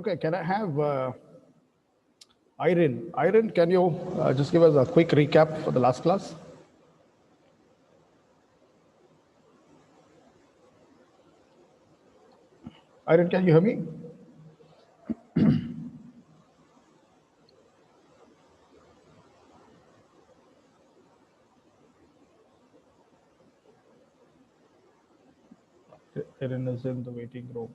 Okay, can I have Irene? Irene, can you just give us a quick recap for the last class? Irene, can you hear me? Irene is in the waiting room.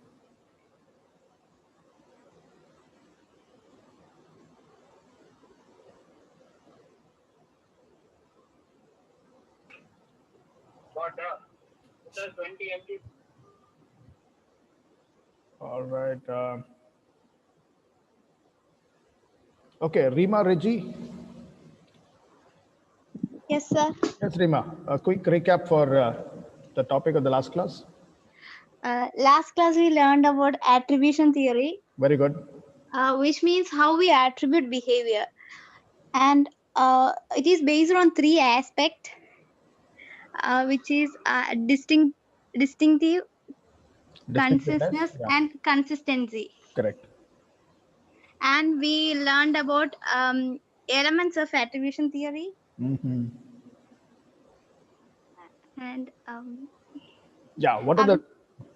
All right. Okay, Rima Reggie. Yes, sir. Yes, Rima. A quick recap for the topic of the last class. Last class we learned about attribution theory, Very good. which means how we attribute behavior, and it is based on three aspects, which is distinctive, Distinctiveness. consciousness, Yeah, and consistency. correct. And we learned about elements of attribution theory, Mm-hmm. and Yeah, what are the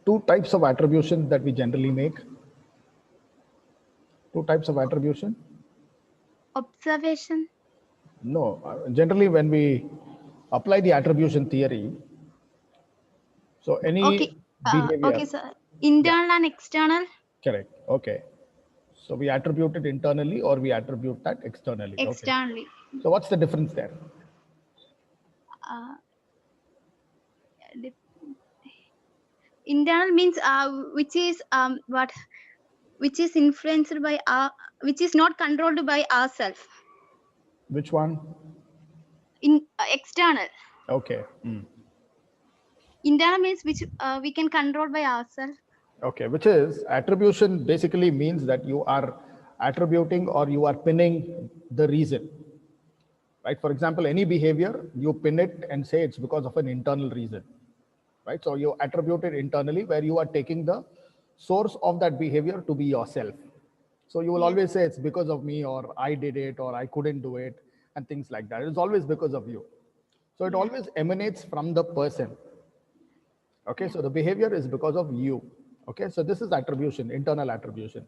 two types of attribution that we generally make? Two types of attribution? observation. No, generally when we apply the attribution theory, so Okay, any behavior, okay, sir. yeah, Internal and external. correct. Okay. So we attribute it internally or we attribute that externally. Okay. Externally. So what's the difference there? Uh, internal means which is influenced by which is not controlled by ourselves. Which one? In external. Okay. Mm. Internal means which we can control by ourselves. Okay, which is attribution basically means that you are attributing or you are pinning the reason. Right? For example, any behavior, you pin it and say it's because of an internal reason. Right? So you attribute it internally where you are taking the source of that behavior to be yourself. So you will always say it's because of me, or I did it, or I couldn't do it, and things like that. It's always because of you. So it always emanates from the person. Okay, so the behavior is because of you. Okay, so this is attribution, internal attribution.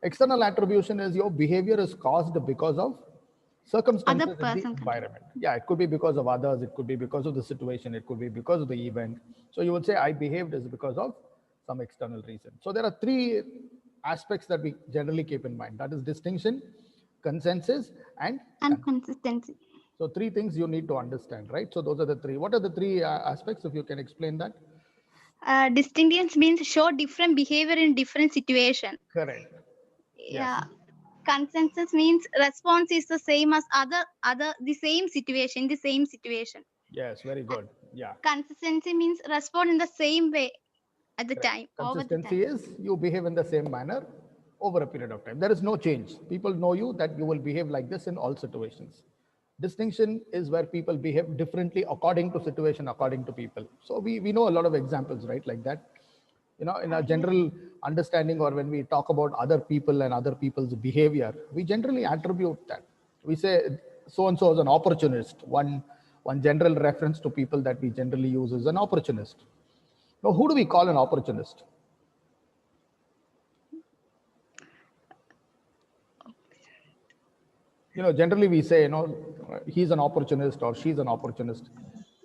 External attribution is your behavior is caused because of circumstances in the environment. Yeah, it could be because of others, it could be because of the situation, it could be because of the event. So you would say I behaved is because of some external reason. So there are three aspects that we generally keep in mind. That is distinction, consensus, and consistency. So three things you need to understand, right? So those are the three. What are the three aspects, if you can explain that? Distinctions means show different behavior in different situation. Correct. Yeah. Yes. Consensus means response is the same as the same situation. Yes, very good. Yeah. Consistency means respond in the same way at the time. Consistency is you behave in the same manner over a period of time. There is no change. People know you that you will behave like this in all situations. Distinction is where people behave differently according to situation, according to people. So we know a lot of examples, right? Like that. You know, in a general understanding, or when we talk about other people and other people's behavior, we generally attribute that. We say so and so is an opportunist. One general reference to people that we generally use is an opportunist. Now, who do we call an opportunist? You know, generally we say, you know, he's an opportunist or she's an opportunist.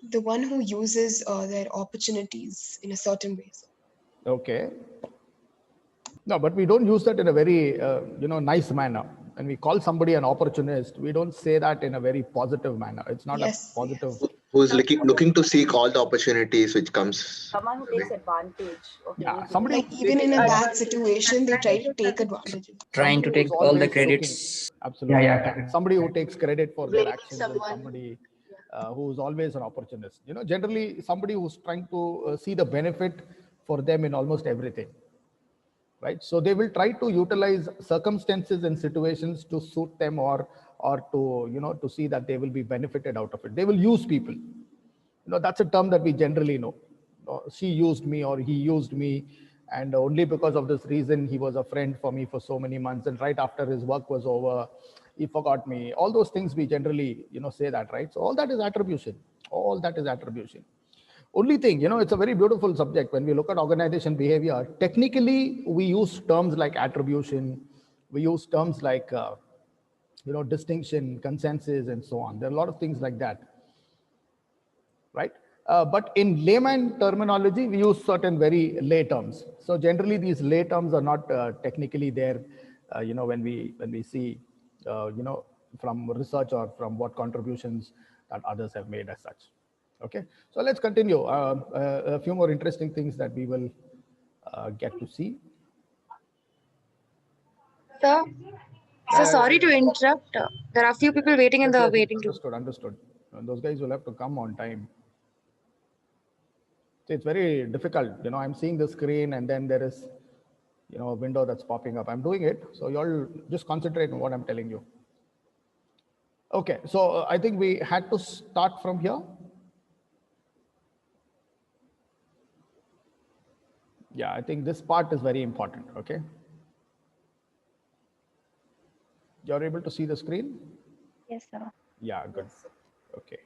The one who uses their opportunities in a certain way. Okay. No, but we don't use that in a very, nice manner. When we call somebody an opportunist, we don't say that in a very positive manner. It's not a positive. Who is looking to seek all the opportunities which comes. Someone who takes advantage of somebody like even in a bad situation, they try to take advantage. Trying to take all the credits. Absolutely. Yeah. Somebody who takes credit for their actions is somebody who's always an opportunist. You know, generally somebody who's trying to see the benefit for them in almost everything. Right, so they will try to utilize circumstances and situations to suit them, or to to see that they will be benefited out of it. They will use people. You know, that's a term that we generally know. She used me or he used me, and only because of this reason he was a friend for me for so many months, and right after his work was over he forgot me. All those things we generally say that, right? So all that is attribution. All that is attribution. Only thing, it's a very beautiful subject. When we look at organization behavior, technically we use terms like attribution, we use terms like distinction, consensus, and so on. There are a lot of things like that, right? But in layman terminology, we use certain very lay terms. So generally, these lay terms are not technically there. When we see, from research or from what contributions that others have made as such. Okay, so let's continue. A few more interesting things that we will get to see. Sir, sorry to interrupt. There are a few people waiting in the waiting room. Understood. Those guys will have to come on time. So it's very difficult. I'm seeing the screen and then there is, a window that's popping up. I'm doing it. So you all just concentrate on what I'm telling you. Okay, so I think we had to start from here. Yeah, I think this part is very important. Okay. You're able to see the screen? Yes, sir. Yeah, good. Okay.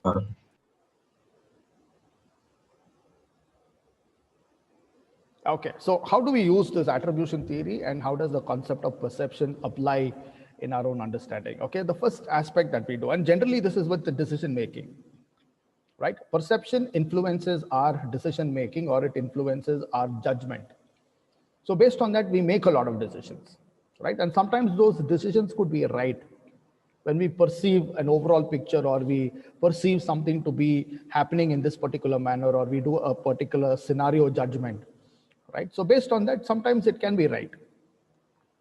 Okay, so how do we use this attribution theory and how does the concept of perception apply in our own understanding? Okay, the first aspect that we do, and generally this is with the decision making, right? Perception influences our decision making, or it influences our judgment. So based on that, we make a lot of decisions, right? And sometimes those decisions could be right. When we perceive an overall picture, or we perceive something to be happening in this particular manner, or we do a particular scenario judgment, right? So based on that, sometimes it can be right,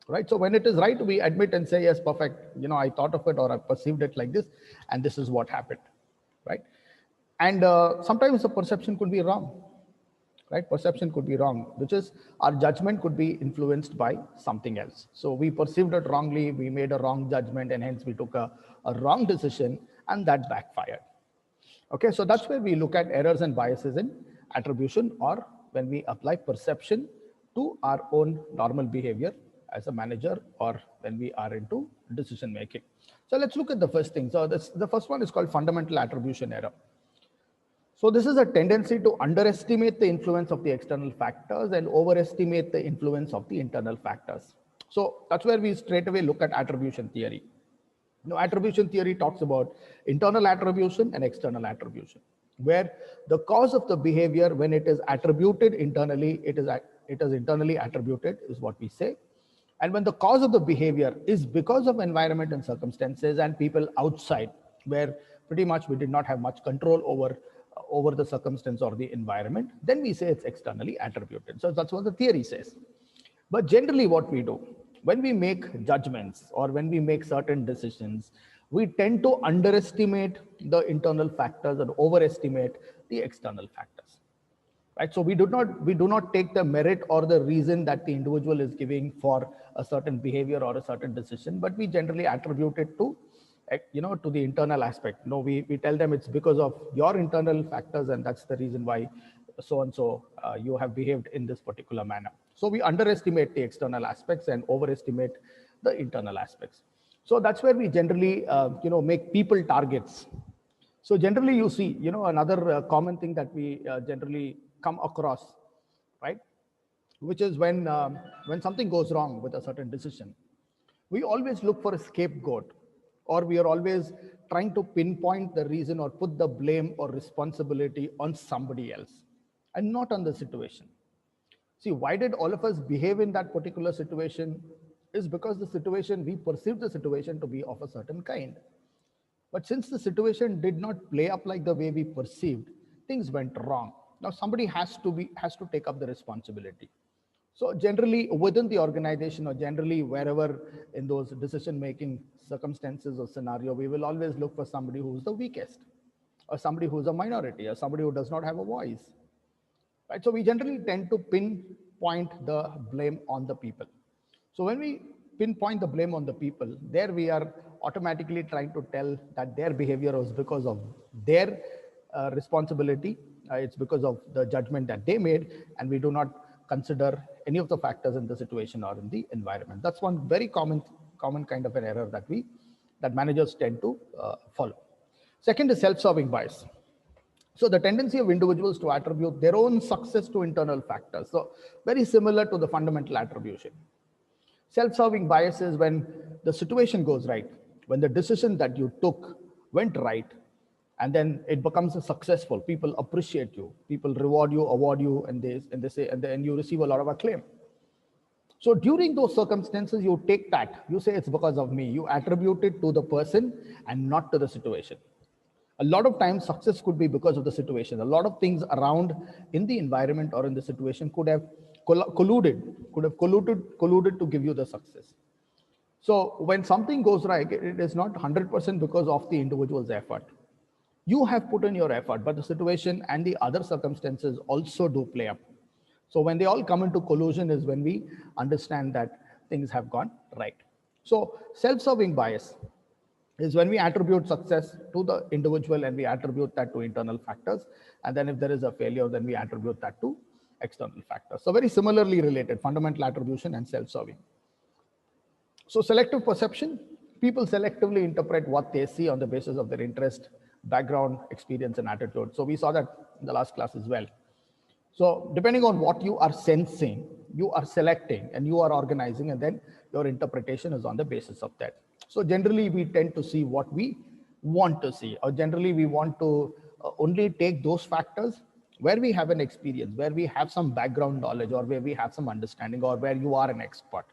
right? So when it is right, we admit and say, yes, perfect. I thought of it, or I perceived it like this, and this is what happened, right? And sometimes the perception could be wrong, right? Perception could be wrong, which is our judgment could be influenced by something else. So we perceived it wrongly, we made a wrong judgment, and hence we took a wrong decision, and that backfired. Okay, so that's where we look at errors and biases in attribution, or when we apply perception to our own normal behavior as a manager, or when we are into decision making. So let's look at the first thing. So the first one is called fundamental attribution error. So this is a tendency to underestimate the influence of the external factors and overestimate the influence of the internal factors. So that's where we straight away look at attribution theory. Attribution theory talks about internal attribution and external attribution, where the cause of the behavior, when it is attributed internally, it is internally attributed, is what we say. And when the cause of the behavior is because of environment and circumstances and people outside, where pretty much we did not have much control over the circumstance or the environment, then we say it's externally attributed. So that's what the theory says. But generally what we do, when we make judgments or when we make certain decisions, we tend to underestimate the internal factors and overestimate the external factors, right? So we do not take the merit or the reason that the individual is giving for a certain behavior or a certain decision, but we generally attribute it to to the internal aspect. We tell them it's because of your internal factors, and that's the reason why so and so you have behaved in this particular manner. So we underestimate the external aspects and overestimate the internal aspects. So that's where we generally make people targets. So generally you see another common thing that we generally come across, right, which is when something goes wrong with a certain decision, we always look for a scapegoat, or we are always trying to pinpoint the reason or put the blame or responsibility on somebody else and not on the situation. See, why did all of us behave in that particular situation? Is because the situation, we perceived the situation to be of a certain kind. But since the situation did not play up like the way we perceived, things went wrong. Now somebody has to take up the responsibility. So generally within the organization, or generally wherever in those decision-making circumstances or scenario, we will always look for somebody who's the weakest, or somebody who's a minority, or somebody who does not have a voice, right? So we generally tend to pinpoint the blame on the people. So when we pinpoint the blame on the people, there we are automatically trying to tell that their behavior was because of their responsibility. It's because of the judgment that they made, and we do not consider any of the factors in the situation or in the environment. That's one very common kind of an error that managers tend to follow. Second is self-serving bias. So the tendency of individuals to attribute their own success to internal factors. So very similar to the fundamental attribution. Self-serving bias is when the situation goes right, when the decision that you took went right, and then it becomes successful. People appreciate you, people reward you, award you, and they say, and then you receive a lot of acclaim. So during those circumstances, you take that, you say it's because of me. You attribute it to the person and not to the situation. A lot of times success could be because of the situation. A lot of things around in the environment or in the situation could have colluded to give you the success. So when something goes right, it is not 100% because of the individual's effort. You have put in your effort, but the situation and the other circumstances also do play up. So when they all come into collusion is when we understand that things have gone right. So self-serving bias is when we attribute success to the individual and we attribute that to internal factors. And then if there is a failure, then we attribute that to external factors. So very similarly related, fundamental attribution and self-serving. So selective perception, people selectively interpret what they see on the basis of their interest, background, experience, and attitude. So we saw that in the last class as well. So depending on what you are sensing, you are selecting and you are organizing, and then your interpretation is on the basis of that. So generally we tend to see what we want to see, or generally we want to only take those factors where we have an experience, where we have some background knowledge, or where we have some understanding, or where you are an expert.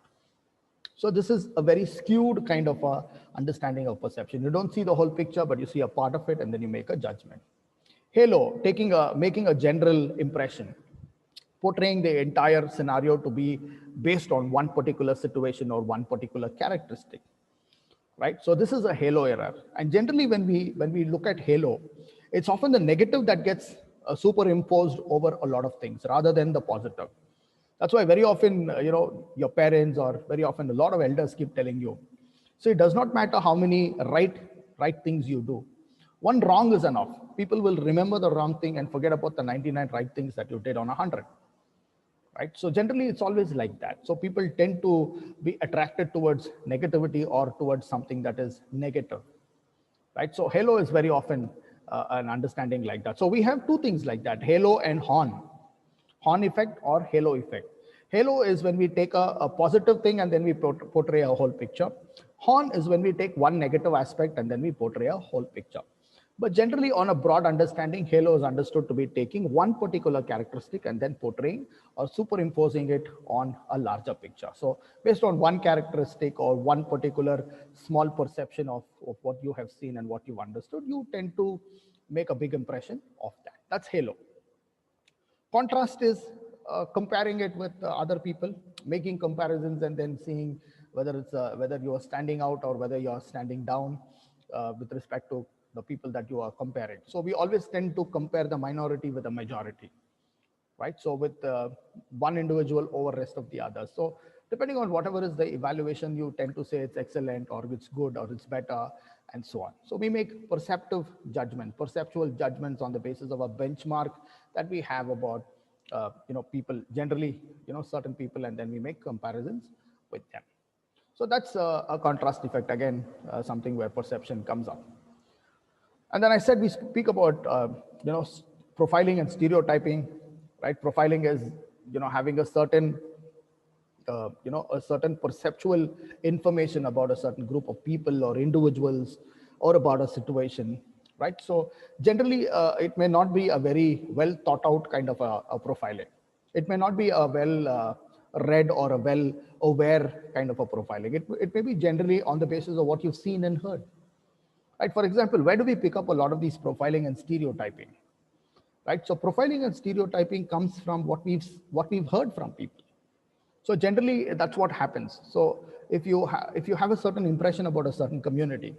So this is a very skewed kind of a understanding of perception. You don't see the whole picture, but you see a part of it, and then you make a judgment. Halo, making a general impression, portraying the entire scenario to be based on one particular situation or one particular characteristic, right? So this is a halo error. And generally when we look at halo, it's often the negative that gets superimposed over a lot of things rather than the positive. That's why very often, your parents or very often a lot of elders keep telling you, so it does not matter how many right things you do. One wrong is enough. People will remember the wrong thing and forget about the 99 right things that you did on 100. Right? So generally it's always like that. So people tend to be attracted towards negativity or towards something that is negative. Right? So halo is very often an understanding like that. So we have two things like that, halo and horn effect or halo effect. Halo is when we take a positive thing and then we portray a whole picture. Horn is when we take one negative aspect and then we portray a whole picture. But generally on a broad understanding, halo is understood to be taking one particular characteristic and then portraying or superimposing it on a larger picture. So based on one characteristic or one particular small perception of what you have seen and what you've understood, you tend to make a big impression of that. That's halo. Contrast is comparing it with other people, making comparisons and then seeing whether you are standing out or whether you are standing down with respect to the people that you are comparing. So we always tend to compare the minority with the majority, right? So with one individual over rest of the others. So depending on whatever is the evaluation, you tend to say it's excellent or it's good or it's better and so on. So we make perceptual judgments on the basis of a benchmark that we have about people, generally, certain people, and then we make comparisons with them. So that's a contrast effect, again, something where perception comes up. And then I said we speak about profiling and stereotyping, right? Profiling is having a certain perceptual information about a certain group of people or individuals or about a situation, right? So generally it may not be a very well thought out kind of a profiling. It may not be a well read or a well aware kind of a profiling. It may be generally on the basis of what you've seen and heard. Right? For example, where do we pick up a lot of these profiling and stereotyping? Right? So profiling and stereotyping comes from what we've heard from people. So generally, that's what happens. So if you have a certain impression about a certain community,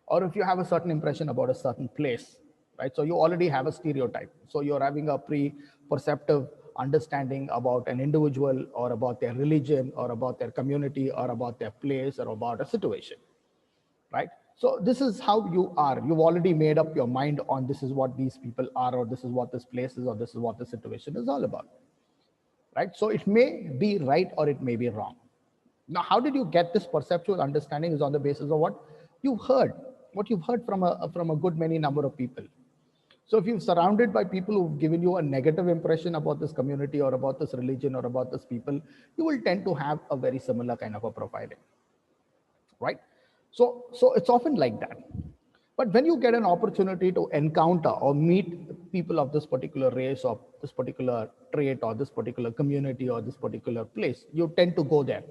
or if you have a certain impression about a certain place, right? So you already have a stereotype. So you're having a pre-perceptive understanding about an individual or about their religion or about their community or about their place or about a situation, right? So this is how you are. You've already made up your mind on this is what these people are, or this is what this place is, or this is what the situation is all about, right? So it may be right or it may be wrong. Now, how did you get this perceptual understanding is on the basis of what you've heard from a good many number of people. So if you're surrounded by people who've given you a negative impression about this community or about this religion or about this people, you will tend to have a very similar kind of a profiling, right? So it's often like that. But when you get an opportunity to encounter or meet people of this particular race or this particular trait or this particular community or this particular place, you tend to go there.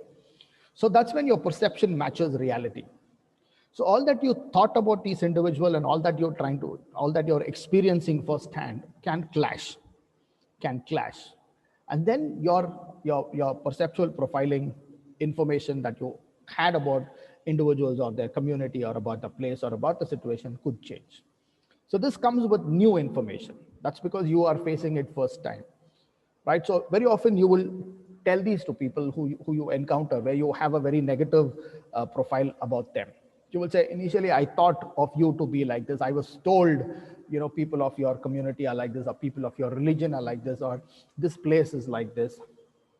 So that's when your perception matches reality. So all that you thought about this individual and all that you're experiencing firsthand can clash. And then your perceptual profiling information that you had about individuals or their community or about the place or about the situation could change. So this comes with new information. That's because you are facing it first time, right? So very often you will tell these to people who you encounter where you have a very negative profile about them. You will say, initially, I thought of you to be like this. I was told, people of your community are like this, or people of your religion are like this, or this place is like this,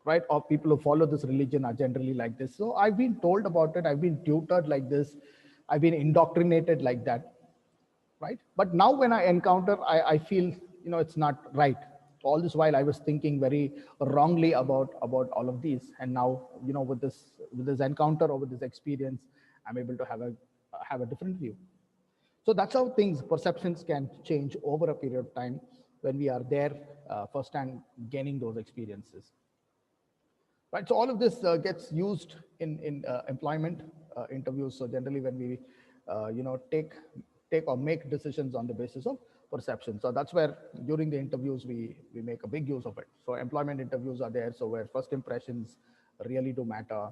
right? Or people who follow this religion are generally like this. So I've been told about it. I've been tutored like this. I've been indoctrinated like that, right? But now when I encounter, I feel, it's not right. All this while I was thinking very wrongly about all of these. And now, with this encounter or with this experience, I'm able to have a different view. So that's how perceptions can change over a period of time when we are there firsthand gaining those experiences. Right. So all of this gets used in employment interviews. So generally, when we take or make decisions on the basis of perception. So that's where during the interviews we make a big use of it. So employment interviews are there. So where first impressions really do matter.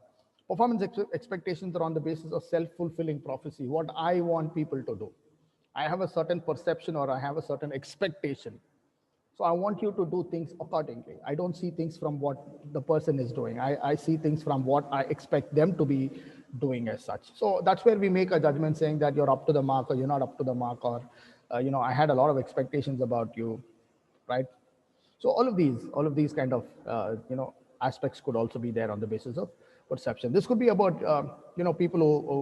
Performance expectations are on the basis of self-fulfilling prophecy, what I want people to do. I have a certain perception or I have a certain expectation. So I want you to do things accordingly. I don't see things from what the person is doing. I see things from what I expect them to be doing as such. So that's where we make a judgment saying that you're up to the mark or you're not up to the mark, or, I had a lot of expectations about you, right? So all of these kind of, aspects could also be there on the basis of perception. This could be about, people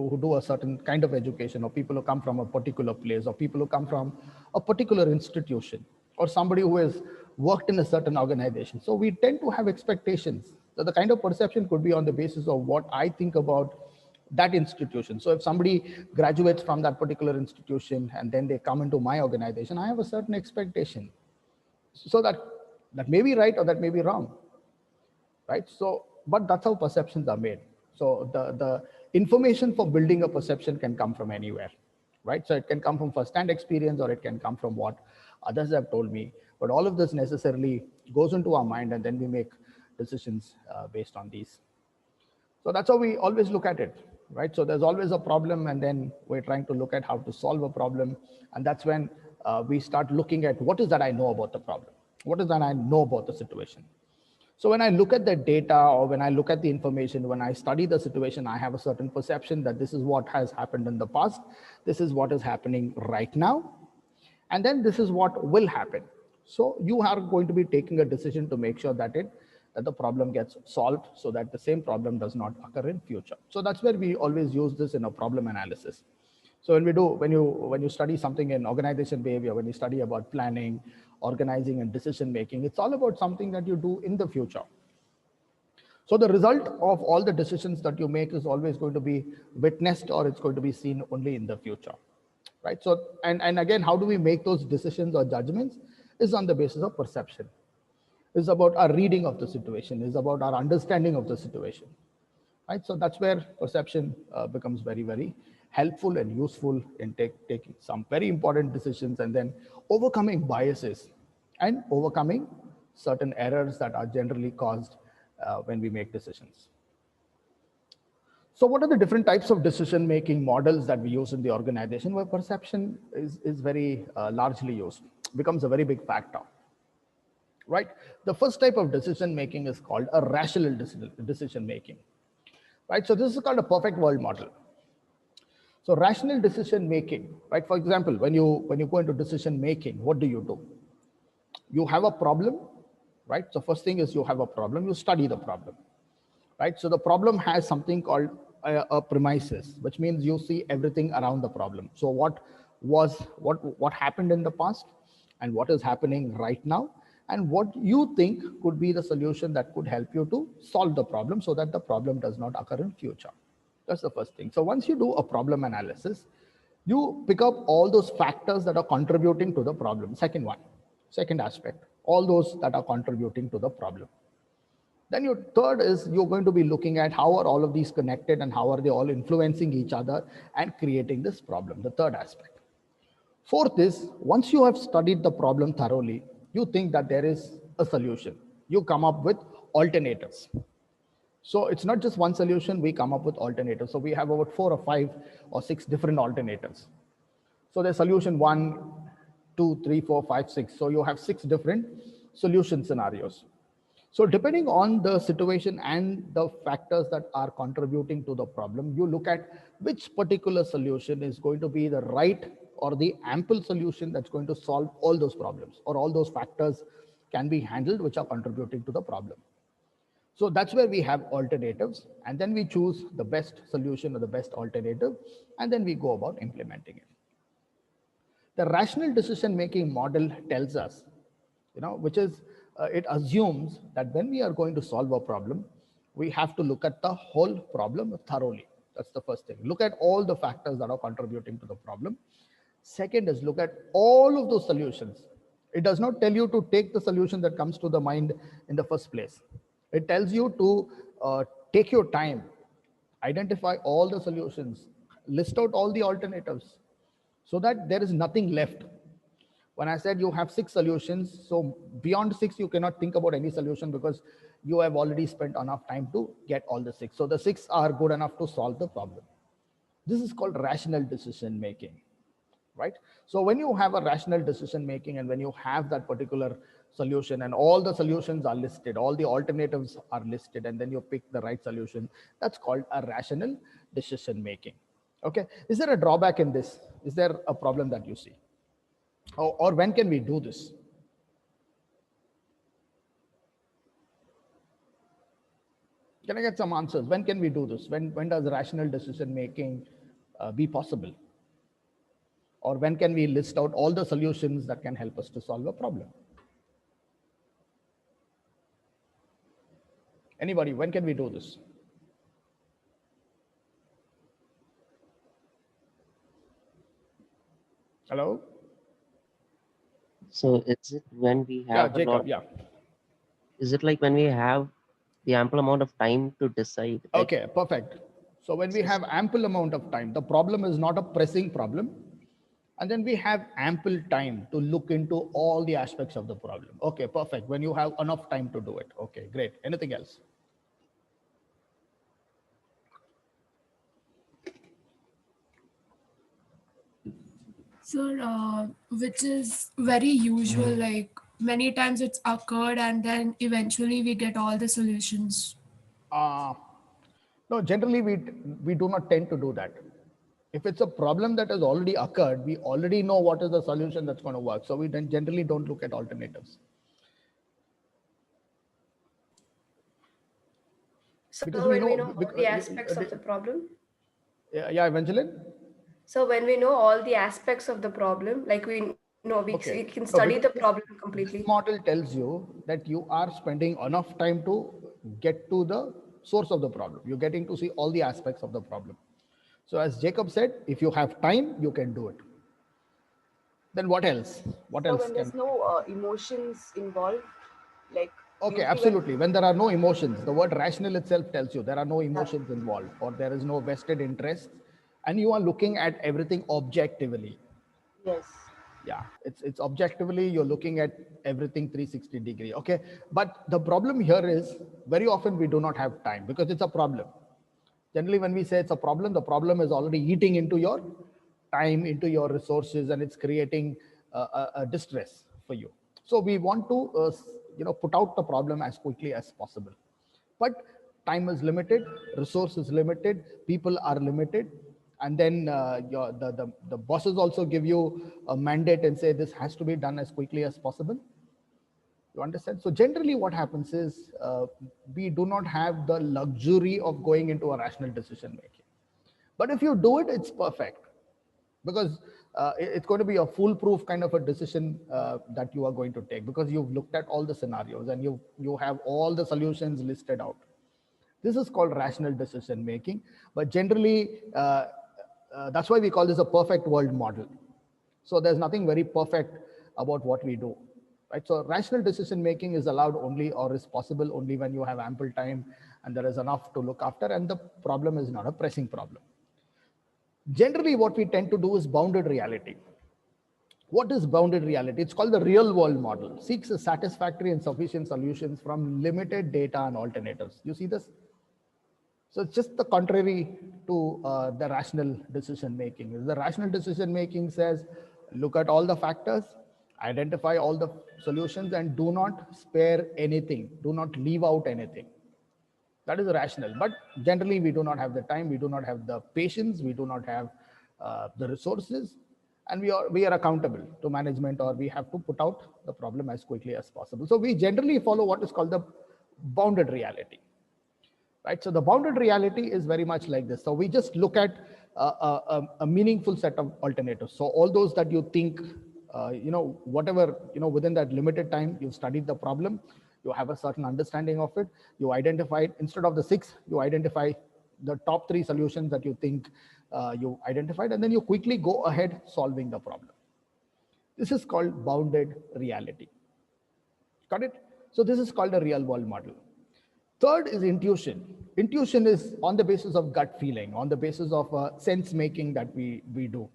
who do a certain kind of education, or people who come from a particular place, or people who come from a particular institution, or somebody who has worked in a certain organization. So we tend to have expectations. So the kind of perception could be on the basis of what I think about that institution. So if somebody graduates from that particular institution and then they come into my organization, I have a certain expectation. So that may be right or that may be wrong, right? So, but that's how perceptions are made. So the information for building a perception can come from anywhere, right? So it can come from first-hand experience, or it can come from what others have told me. But all of this necessarily goes into our mind, and then we make decisions based on these. So that's how we always look at it, right? So there's always a problem, and then we're trying to look at how to solve a problem. And that's when we start looking at what is that I know about the problem? What is that I know about the situation? So when I look at the data, or when I look at the information, when I study the situation, I have a certain perception that this is what has happened in the past. This is what is happening right now. And then this is what will happen. So you are going to be taking a decision to make sure that the problem gets solved, so that the same problem does not occur in future. So that's where we always use this in a problem analysis. So when you study something in organization behavior, when you study about planning, organizing, and decision making, it's all about something that you do in the future. So the result of all the decisions that you make is always going to be witnessed, or it's going to be seen only in the future, right? So and again, how do we make those decisions or judgments? Is on the basis of perception. Is about our reading of the situation. Is about our understanding of the situation, right? So that's where perception becomes very, very helpful and useful in taking some very important decisions, and then overcoming biases and overcoming certain errors that are generally caused when we make decisions. So what are the different types of decision-making models that we use in the organization where perception is very largely used, becomes a very big factor, right? The first type of decision-making is called a rational decision-making, right? So this is called a perfect world model. So rational decision making, right? For example, when you go into decision making, what do? You have a problem, right? So first thing is you have a problem, you study the problem, right? So the problem has something called a premises, which means you see everything around the problem. So what happened in the past, and what is happening right now, and what you think could be the solution that could help you to solve the problem so that the problem does not occur in future. That's the first thing. So once you do a problem analysis, you pick up all those factors that are contributing to the problem. Second aspect, all those that are contributing to the problem. Then your third is you're going to be looking at how are all of these connected and how are they all influencing each other and creating this problem, the third aspect. Fourth is, once you have studied the problem thoroughly, you think that there is a solution. You come up with alternatives. So it's not just one solution, we come up with alternatives. So we have about 4 or 5 or 6 different alternatives. So there's solution 1, 2, 3, 4, 5, 6. So you have 6 different solution scenarios. So depending on the situation and the factors that are contributing to the problem, you look at which particular solution is going to be the right or the ample solution that's going to solve all those problems, or all those factors can be handled which are contributing to the problem. So that's where we have alternatives, and then we choose the best solution or the best alternative, and then we go about implementing it. The rational decision-making model tells us, which is, it assumes that when we are going to solve a problem, we have to look at the whole problem thoroughly. That's the first thing. Look at all the factors that are contributing to the problem. Second is look at all of those solutions. It does not tell you to take the solution that comes to the mind in the first place. It tells you to take your time, identify all the solutions, list out all the alternatives so that there is nothing left. When I said you have 6 solutions, so beyond 6, you cannot think about any solution because you have already spent enough time to get all the 6. So the 6 are good enough to solve the problem. This is called rational decision making, right? So when you have a rational decision making and when you have that particular solution and all the solutions are listed, all the alternatives are listed, and then you pick the right solution, that's called a rational decision making. Okay. Is there a drawback in this? Is there a problem that you see? Or when can we do this? Can I get some answers? When can we do this? When does rational decision making be possible? Or when can we list out all the solutions that can help us to solve a problem? Anybody, when can we do this? Hello? So is it when we have Yeah, Jacob, yeah. Is it like when we have the ample amount of time to decide? Okay, perfect. So when we have ample amount of time, the problem is not a pressing problem. And then we have ample time to look into all the aspects of the problem. Okay, perfect. When you have enough time to do it. Okay, great. Anything else? Sir, which is very usual, like many times it's occurred and then eventually we get all the solutions. No, generally we do not tend to do that. If it's a problem that has already occurred, we already know what is the solution that's going to work. So we then generally don't look at alternatives. So Because when we know all the aspects of the problem? Yeah, Evangeline? So when we know all the aspects of the problem, like we know, we can study the problem completely. This model tells you that you are spending enough time to get to the source of the problem. You're getting to see all the aspects of the problem. So as Jacob said, if you have time, you can do it. Then what else? What else? When there's no emotions involved, like. Okay, absolutely. When there are no emotions, the word rational itself tells you there are no emotions involved, or there is no vested interest, and you are looking at everything objectively. Yes. Yeah, it's objectively, you're looking at everything 360 degree. Okay, but the problem here is very often we do not have time because it's a problem. Generally, when we say it's a problem, the problem is already eating into your time, into your resources, and it's creating a distress for you. So we want to put out the problem as quickly as possible. But time is limited, resource is limited, people are limited, and then the bosses also give you a mandate and say this has to be done as quickly as possible. You understand? So generally what happens is we do not have the luxury of going into a rational decision making. But if you do it, it's perfect, because it's going to be a foolproof kind of a decision that you are going to take, because you've looked at all the scenarios and you have all the solutions listed out. This is called rational decision making. But generally, that's why we call this a perfect world model. So there's nothing very perfect about what we do, right? So rational decision making is allowed only, or is possible only, when you have ample time and there is enough to look after and the problem is not a pressing problem. Generally, what we tend to do is bounded reality. What is bounded reality? It's called the real world model. Seeks a satisfactory and sufficient solutions from limited data and alternatives. You see this? So it's just the contrary to the rational decision making. The rational decision making says, look at all the factors, identify all the solutions, and do not spare anything. Do not leave out anything. That is rational. But generally, we do not have the time, we do not have the patience, we do not have the resources, and we are accountable to management, or we have to put out the problem as quickly as possible. So we generally follow what is called the bounded reality. Right? So the bounded reality is very much like this. So we just look at a meaningful set of alternatives. So all those that you think, whatever, within that limited time, you've studied the problem, you have a certain understanding of it, you identify, instead of the 6, you identify the top 3 solutions that you think you identified, and then you quickly go ahead solving the problem. This is called bounded reality. Got it? So this is called a real world model. Third is intuition. Intuition is on the basis of gut feeling, on the basis of sense making that we do.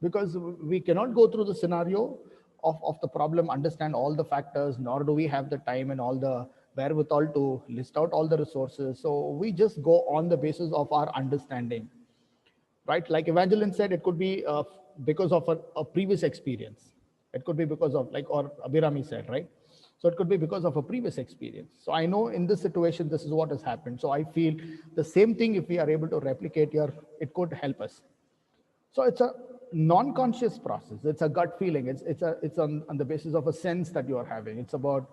Because we cannot go through the scenario of the problem, understand all the factors, nor do we have the time and all the wherewithal to list out all the resources. So we just go on the basis of our understanding, right? Like Evangeline said, it could be because of a previous experience. It could be because of, like, or Abhirami said, right? So it could be because of a previous experience. So I know in this situation, this is what has happened. So I feel the same thing, if we are able to replicate here, it could help us. So it's a non-conscious process. It's a gut feeling. It's on the basis of a sense that you are having. It's about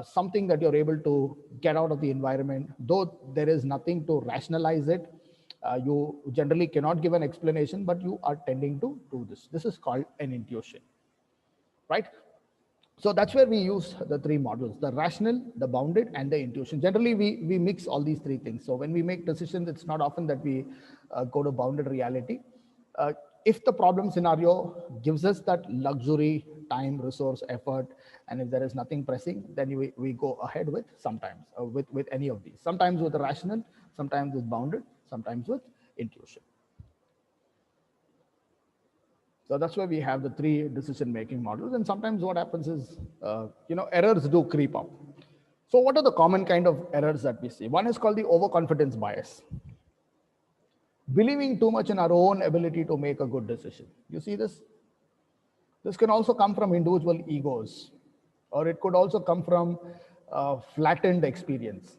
something that you're able to get out of the environment. Though there is nothing to rationalize it, you generally cannot give an explanation, but you are tending to do this. This is called an intuition, right? So that's where we use the 3 models: the rational, the bounded, and the intuition. Generally, we mix all these 3 things. So when we make decisions, it's not often that we go to bounded reality. If the problem scenario gives us that luxury, time, resource, effort, and if there is nothing pressing, then we go ahead with sometimes with any of these. Sometimes with the rational, sometimes with bounded, sometimes with intuition. So that's why we have the 3 decision-making models. And sometimes what happens is, errors do creep up. So what are the common kind of errors that we see? One is called the overconfidence bias. Believing too much in our own ability to make a good decision. You see this? This can also come from individual egos, or it could also come from flattened experience,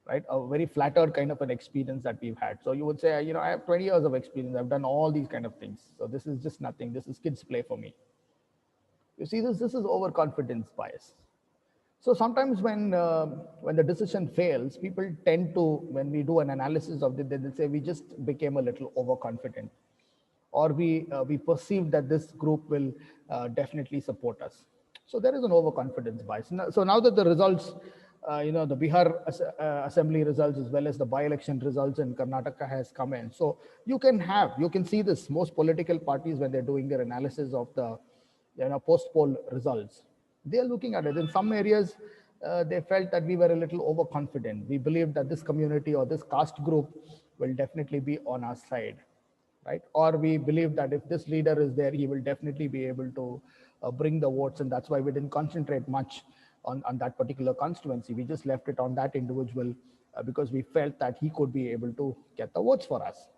right? A very flattered kind of an experience that we've had. So you would say, I have 20 years of experience. I've done all these kind of things. So this is just nothing. This is kids' play for me. You see this? This is overconfidence bias. So sometimes when the decision fails, people tend to, when we do an analysis of it, they'll say we just became a little overconfident, or we perceived that this group will definitely support us. So there is an overconfidence bias. So now that the results, the Bihar assembly results, as well as the by-election results in Karnataka has come in. So you can see this. Most political parties, when they're doing their analysis of the post-poll results, they are looking at it. In some areas, they felt that we were a little overconfident. We believed that this community or this caste group will definitely be on our side, right? Or we believed that if this leader is there, he will definitely be able to bring the votes. And that's why we didn't concentrate much on that particular constituency. We just left it on that individual because we felt that he could be able to get the votes for us.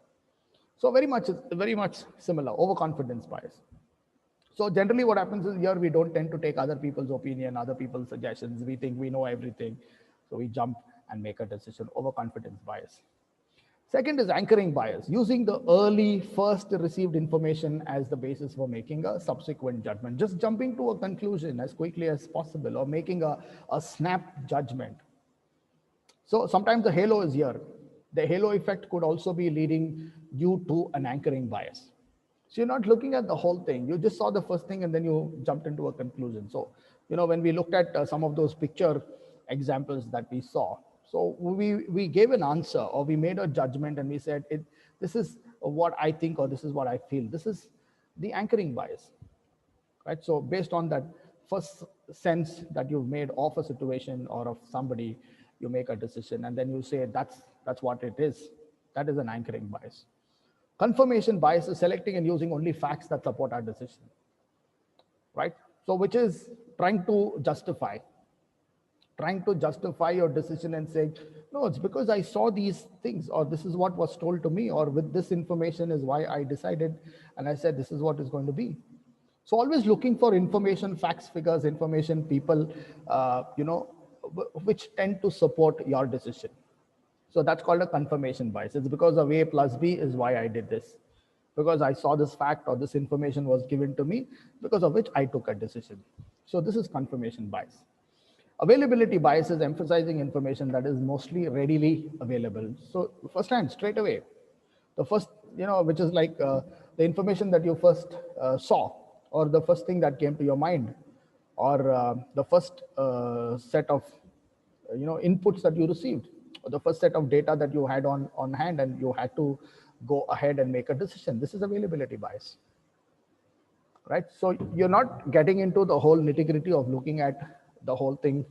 So very much similar, overconfidence bias. So generally what happens is, here we don't tend to take other people's opinion, other people's suggestions. We think we know everything. So we jump and make a decision. Overconfidence bias. Second is anchoring bias, using the early first received information as the basis for making a subsequent judgment, just jumping to a conclusion as quickly as possible or making a snap judgment. So sometimes the halo is here. The halo effect could also be leading you to an anchoring bias. So you're not looking at the whole thing. You just saw the first thing and then you jumped into a conclusion. So, when we looked at some of those picture examples that we saw, so we gave an answer or we made a judgment and we said, this is what I think or this is what I feel. This is the anchoring bias, right? So based on that first sense that you've made of a situation or of somebody, you make a decision and then you say that's what it is. That is an anchoring bias. Confirmation bias is selecting and using only facts that support our decision, right? So which is trying to justify your decision and say, no, it's because I saw these things, or this is what was told to me, or with this information is why I decided and I said this is what is going to be. So always looking for information, facts, figures, information, people, which tend to support your decision. So that's called a confirmation bias. It's because of A plus B is why I did this. Because I saw this fact or this information was given to me, because of which I took a decision. So this is confirmation bias. Availability bias is emphasizing information that is mostly readily available. So firsthand, straight away, the first, which is like the information that you first saw, or the first thing that came to your mind, or the first set of, inputs that you received, or the first set of data that you had on hand and you had to go ahead and make a decision. This is availability bias, right? So you're not getting into the whole nitty-gritty of looking at the whole thing,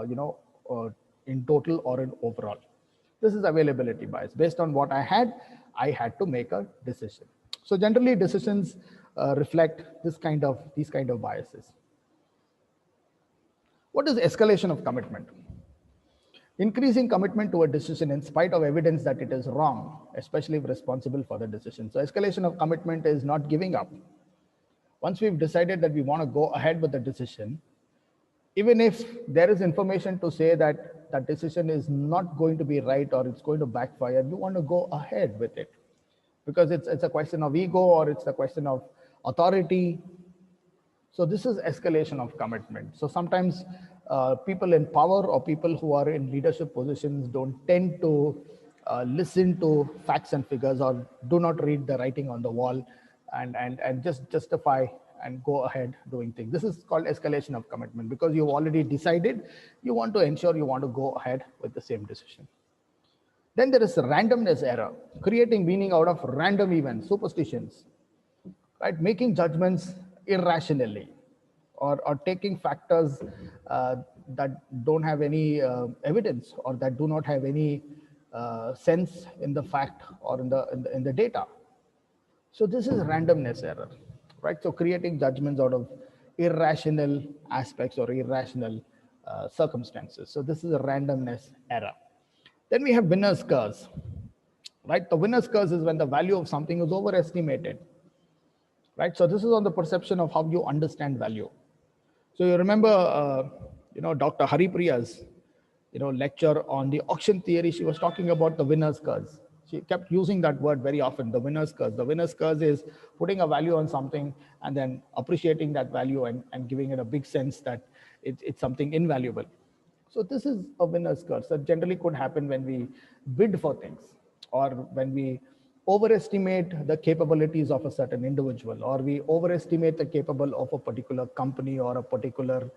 in total or in overall. This is availability bias. Based on what I had to make a decision. So generally decisions reflect these kind of biases. What is escalation of commitment? Increasing commitment to a decision in spite of evidence that it is wrong, especially if responsible for the decision. So escalation of commitment is not giving up. Once we've decided that we want to go ahead with the decision, even if there is information to say that that decision is not going to be right or it's going to backfire, you want to go ahead with it because it's a question of ego or it's a question of authority. So this is escalation of commitment. So sometimes people in power or people who are in leadership positions don't tend to listen to facts and figures or do not read the writing on the wall and just justify and go ahead doing things. This is called escalation of commitment because you've already decided you want to ensure you want to go ahead with the same decision. Then there is randomness error, creating meaning out of random events, superstitions, right? Making judgments irrationally or taking factors that don't have any evidence or that do not have any sense in the fact or in the data. So this is randomness error, right? So creating judgments out of irrational aspects or irrational circumstances. So this is a randomness error. Then we have winner's curse, right? The winner's curse is when the value of something is overestimated, right? So this is on the perception of how you understand value. So you remember, Dr. Haripriya's, lecture on the auction theory. She was talking about the winner's curse. She kept using that word very often, the winner's curse. The winner's curse is putting a value on something and then appreciating that value and giving it a big sense that it's something invaluable. So this is a winner's curse that generally could happen when we bid for things or when we overestimate the capabilities of a certain individual or we overestimate the capable of a particular company or a particular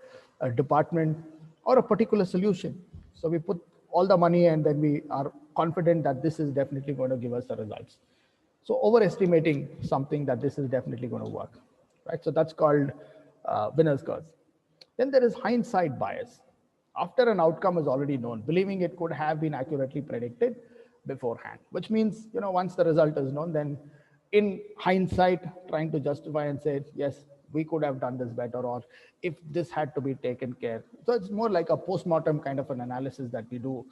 department or a particular solution. So we put all the money and then we are confident that this is definitely going to give us the results. So overestimating something that this is definitely going to work, right? So that's called winner's curse. Then there is hindsight bias. After an outcome is already known, believing it could have been accurately predicted beforehand, which means, once the result is known, then in hindsight, trying to justify and say, yes, we could have done this better, or if this had to be taken care. So it's more like a post-mortem kind of an analysis that we do,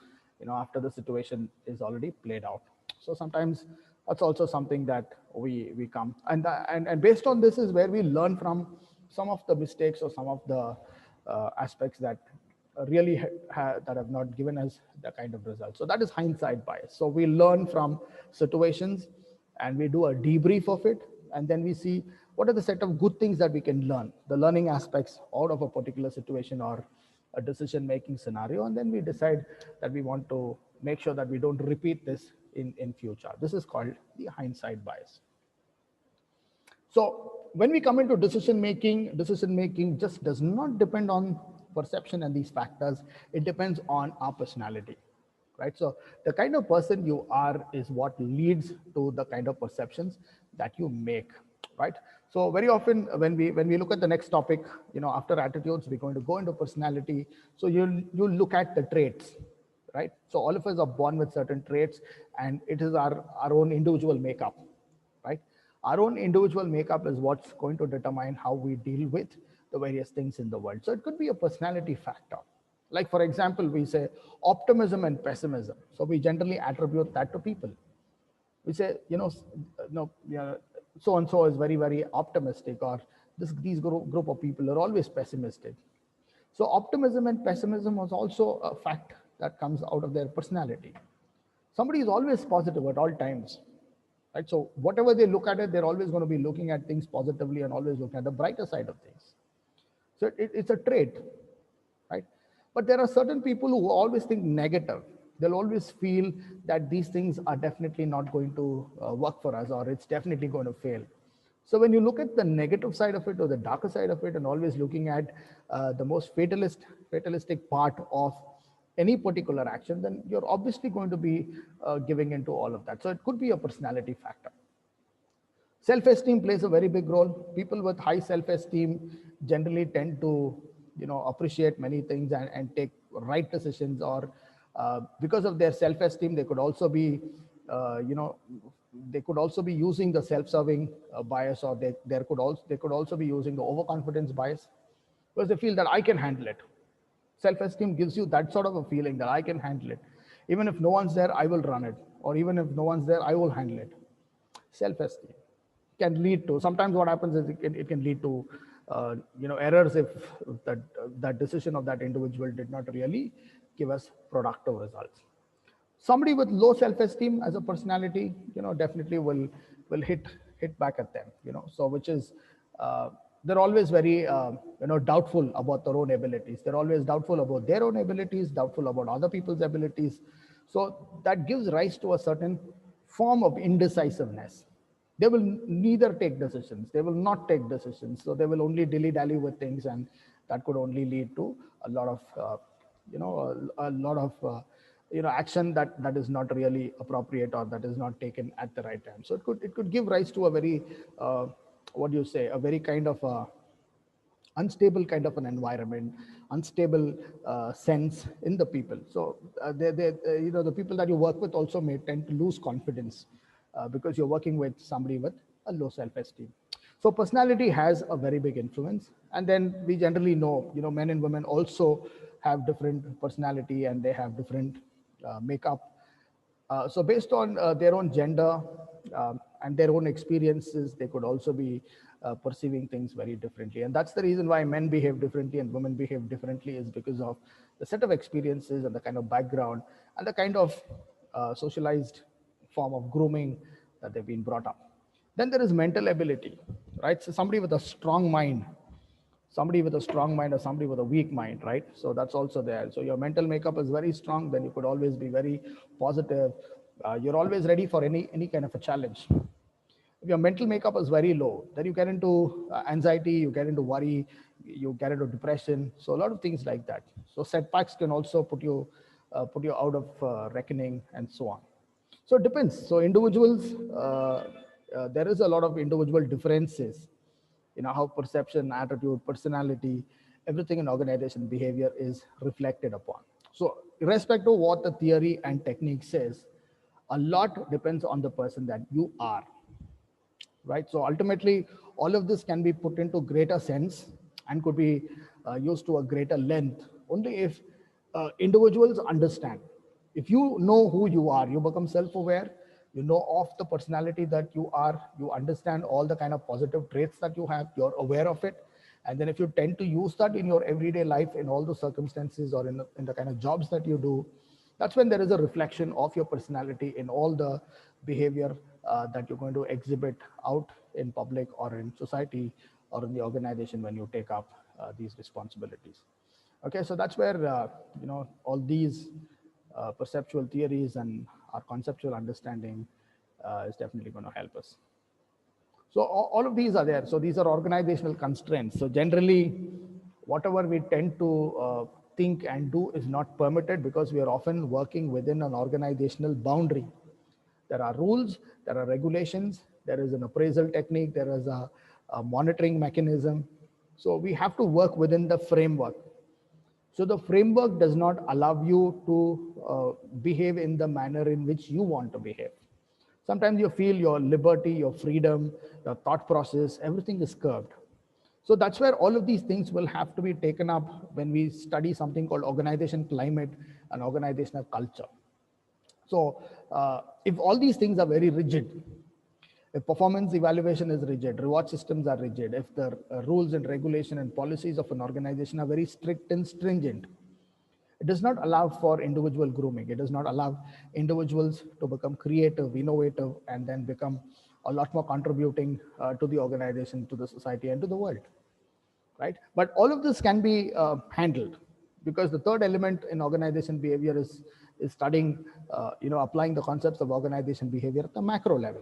after the situation is already played out. So sometimes that's also something that we come. And based on this is where we learn from some of the mistakes or some of the aspects that really that have not given us the kind of results. So that is hindsight bias. So we learn from situations and we do a debrief of it, and then we see what are the set of good things that we can learn, the learning aspects out of a particular situation or a decision making scenario, and then we decide that we want to make sure that we don't repeat this in future. This is called the hindsight bias. So when we come into decision making just does not depend on perception and these factors. It depends on our personality, right? So the kind of person you are is what leads to the kind of perceptions that you make, right? So very often when we look at the next topic, after attitudes, we're going to go into personality. So you'll look at the traits, right? So all of us are born with certain traits, and it is our own individual makeup, right? Our own individual makeup is what's going to determine how we deal with the various things in the world. So it could be a personality factor. Like, for example, we say optimism and pessimism. So we generally attribute that to people. We say, so and so is very, very optimistic, or these group of people are always pessimistic. So optimism and pessimism was also a fact that comes out of their personality. Somebody is always positive at all times, right? So whatever they look at it, they're always going to be looking at things positively and always looking at the brighter side of things. So it's a trait, right? But there are certain people who always think negative. They'll always feel that these things are definitely not going to work for us, or it's definitely going to fail. So when you look at the negative side of it or the darker side of it, and always looking at the most fatalistic part of any particular action, then you're obviously going to be giving into all of that. So it could be a personality factor. Self-esteem plays a very big role. People with high self-esteem generally tend to, appreciate many things and take right decisions, or because of their self-esteem, they could also be, using the self-serving bias, or they could also be using the overconfidence bias, because they feel that I can handle it. Self-esteem gives you that sort of a feeling that I can handle it. Even if no one's there, I will run it. Or even if no one's there, I will handle it. Self-esteem can lead to, sometimes what happens is it can lead to, errors if that decision of that individual did not really give us productive results. Somebody with low self-esteem as a personality, definitely will hit back at them, so which is, they're always very, doubtful about their own abilities. They're always doubtful about their own abilities, doubtful about other people's abilities. So that gives rise to a certain form of indecisiveness. They will neither take decisions, they will not take decisions. So they will only dilly-dally with things, and that could only lead to a lot of, action that is not really appropriate, or that is not taken at the right time. So it could give rise to a very, a very kind of unstable kind of an environment, unstable sense in the people. So the people that you work with also may tend to lose confidence because you're working with somebody with a low self-esteem. So personality has a very big influence. And then we generally know, men and women also have different personality, and they have different makeup. So based on their own gender and their own experiences, they could also be perceiving things very differently. And that's the reason why men behave differently and women behave differently, is because of the set of experiences and the kind of background and the kind of socialized form of grooming that they've been brought up. Then there is mental ability, right? So somebody with a strong mind, or somebody with a weak mind, right? So that's also there. So your mental makeup is very strong, then you could always be very positive. You're always ready for any kind of a challenge. If your mental makeup is very low, then you get into anxiety, you get into worry, you get into depression. So a lot of things like that. So setbacks can also put you out of reckoning, and so on. So it depends. So individuals, there is a lot of individual differences, how perception, attitude, personality, everything in organization behavior is reflected upon. So irrespective of what the theory and technique says, a lot depends on the person that you are, right? So ultimately, all of this can be put into greater sense and could be used to a greater length only if individuals understand. If you know who you are, you become self-aware, you know of the personality that you are, you understand all the kind of positive traits that you have, you're aware of it, And then if you tend to use that in your everyday life, in all the circumstances or in the kind of jobs that you do, that's when there is a reflection of your personality in all the behavior that you're going to exhibit out in public or in society or in the organization when you take up these responsibilities. Okay, so that's where, all these perceptual theories and our conceptual understanding is definitely going to help us. So all of these are there. So these are organizational constraints. So generally, whatever we tend to think and do is not permitted because we are often working within an organizational boundary. There are rules, there are regulations, there is an appraisal technique, there is a monitoring mechanism. So we have to work within the framework. So the framework does not allow you to behave in the manner in which you want to behave. Sometimes you feel your liberty, your freedom, your thought process, everything is curbed. So that's where all of these things will have to be taken up when we study something called organization climate and organizational culture. So if all these things are very rigid, if performance evaluation is rigid, reward systems are rigid, if the rules and regulation and policies of an organization are very strict and stringent, it does not allow for individual grooming. It does not allow individuals to become creative, innovative, and then become a lot more contributing to the organization, to the society, and to the world, right? But all of this can be handled because the third element in organization behavior is studying, applying the concepts of organization behavior at the macro level.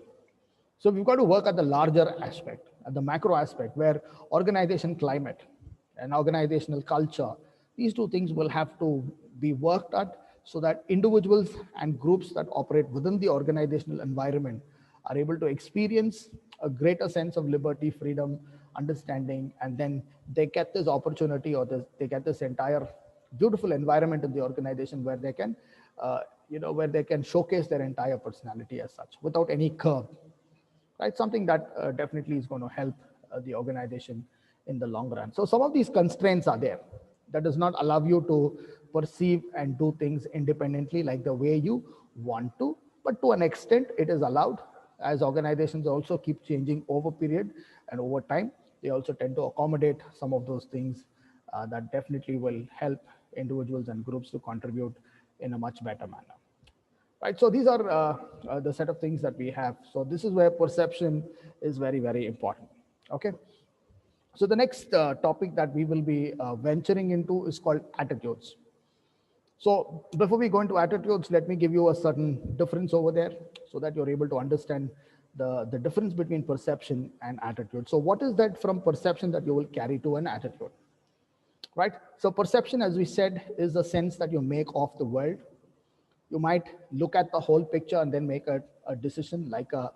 So we've got to work at the larger aspect, at the macro aspect, where organization climate and organizational culture, these two things will have to be worked at so that individuals and groups that operate within the organizational environment are able to experience a greater sense of liberty, freedom, understanding, and then they get this opportunity or they get this entire beautiful environment in the organization where they can, where they can showcase their entire personality as such without any curb. Right, something that definitely is going to help the organization in the long run. So some of these constraints are there that does not allow you to perceive and do things independently like the way you want to, but to an extent it is allowed, as organizations also keep changing over period and over time. They also tend to accommodate some of those things that definitely will help individuals and groups to contribute in a much better manner. Right, so these are the set of things that we have. So this is where perception is very, very important. Okay. So the next topic that we will be venturing into is called attitudes. So before we go into attitudes, let me give you a certain difference over there so that you're able to understand the difference between perception and attitude. So what is that from perception that you will carry to an attitude? Right. So perception, as we said, is the sense that you make of the world. You might look at the whole picture and then make a decision like a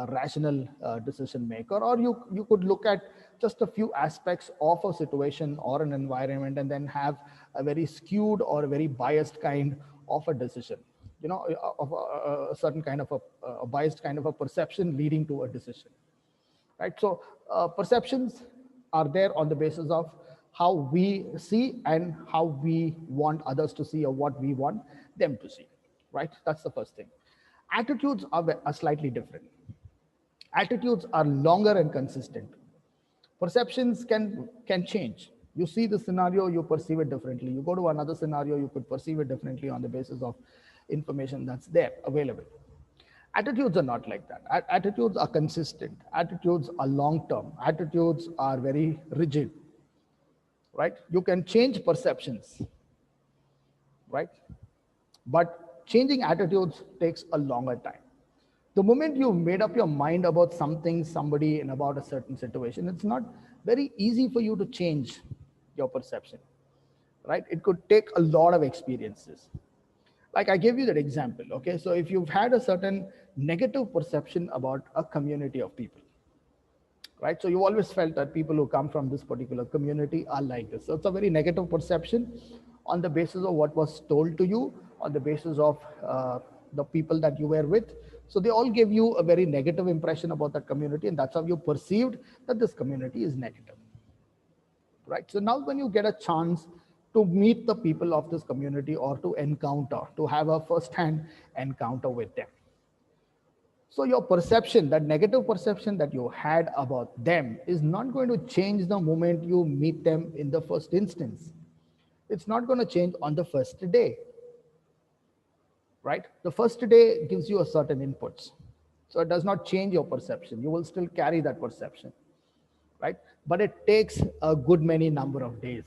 rational decision maker, or you could look at just a few aspects of a situation or an environment and then have a very skewed or a very biased kind of a decision, of a certain kind of a biased kind of a perception leading to a decision, right? So perceptions are there on the basis of how we see and how we want others to see or what we want them to see. Right? That's the first thing. Attitudes are slightly different. Attitudes are longer and consistent. Perceptions can change. You see the scenario, you perceive it differently. You go to another scenario, you could perceive it differently on the basis of information that's there available. Attitudes are not like that. Attitudes are consistent. Attitudes are long-term. Attitudes are very rigid. Right? You can change perceptions. Right? But changing attitudes takes a longer time. The moment you've made up your mind about something, somebody, and about a certain situation, it's not very easy for you to change your perception, right? It could take a lot of experiences. Like I gave you that example, okay? So if you've had a certain negative perception about a community of people, right? So you always felt that people who come from this particular community are like this. So it's a very negative perception on the basis of what was told to you, on the basis of the people that you were with. So they all gave you a very negative impression about that community, and that's how you perceived that this community is negative, right? So now when you get a chance to meet the people of this community or to encounter, to have a first-hand encounter with them, So your perception, that negative perception that you had about them, is not going to change the moment you meet them in the first instance. It's not going to change on the first day, right? The first day gives you a certain inputs. So it does not change your perception. You will still carry that perception, right? But it takes a good many number of days.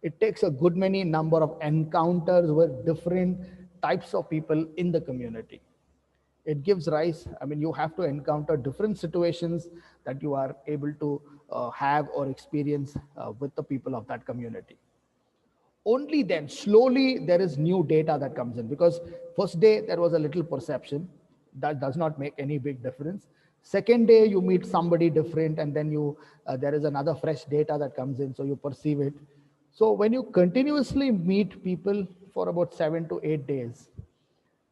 It takes a good many number of encounters with different types of people in the community. It gives rise, I mean, you have to encounter different situations that you are able to have or experience with the people of that community. Only then slowly there is new data that comes in, because first day there was a little perception that does not make any big difference. Second day you meet somebody different, and then you there is another fresh data that comes in, so you perceive it. So when you continuously meet people for about 7 to 8 days,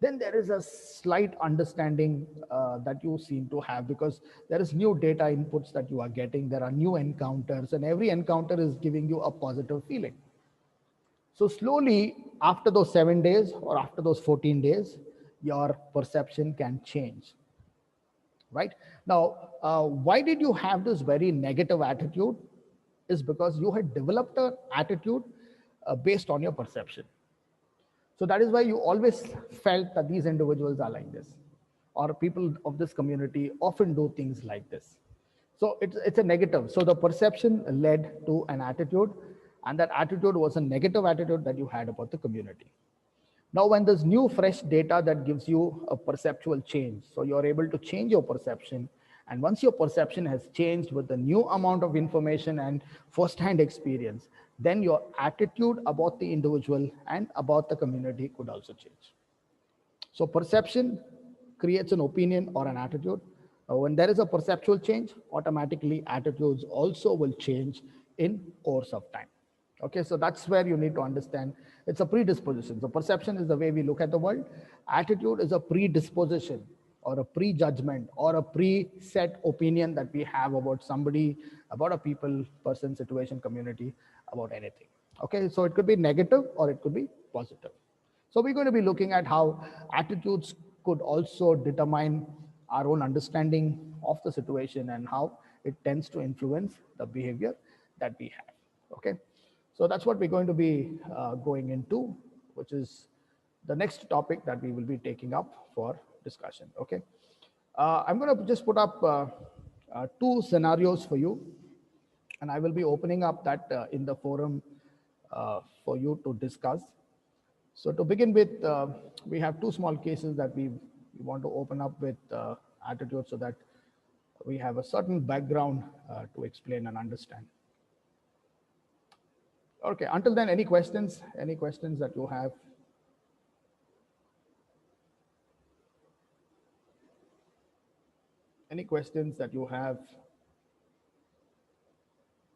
then there is a slight understanding that you seem to have, because there is new data inputs that you are getting. There are new encounters, and every encounter is giving you a positive feeling. So slowly, after those 7 days or after those 14 days, your perception can change, right? Now, why did you have this very negative attitude? Is because you had developed an attitude based on your perception. So that is why you always felt that these individuals are like this, or people of this community often do things like this. So it's a negative. So the perception led to an attitude, and that attitude was a negative attitude that you had about the community. Now, when there's new fresh data that gives you a perceptual change, so you're able to change your perception. And once your perception has changed with the new amount of information and first-hand experience, then your attitude about the individual and about the community could also change. So perception creates an opinion or an attitude. When there is a perceptual change, automatically attitudes also will change in course of time. Okay, so that's where you need to understand it's a predisposition. So perception is the way we look at the world. Attitude is a predisposition or a prejudgment or a preset opinion that we have about somebody, about a people, person, situation, community, about anything. Okay, so it could be negative or it could be positive. So we're going to be looking at how attitudes could also determine our own understanding of the situation and how it tends to influence the behavior that we have. Okay, so that's what we're going to be going into, which is the next topic that we will be taking up for discussion. Okay, I'm going to just put up 2 scenarios for you, and I will be opening up that in the forum for you to discuss. So to begin with, we have 2 small cases that we want to open up with attitude, so that we have a certain background to explain and understand. Okay, until then, any questions that you have? Any questions that you have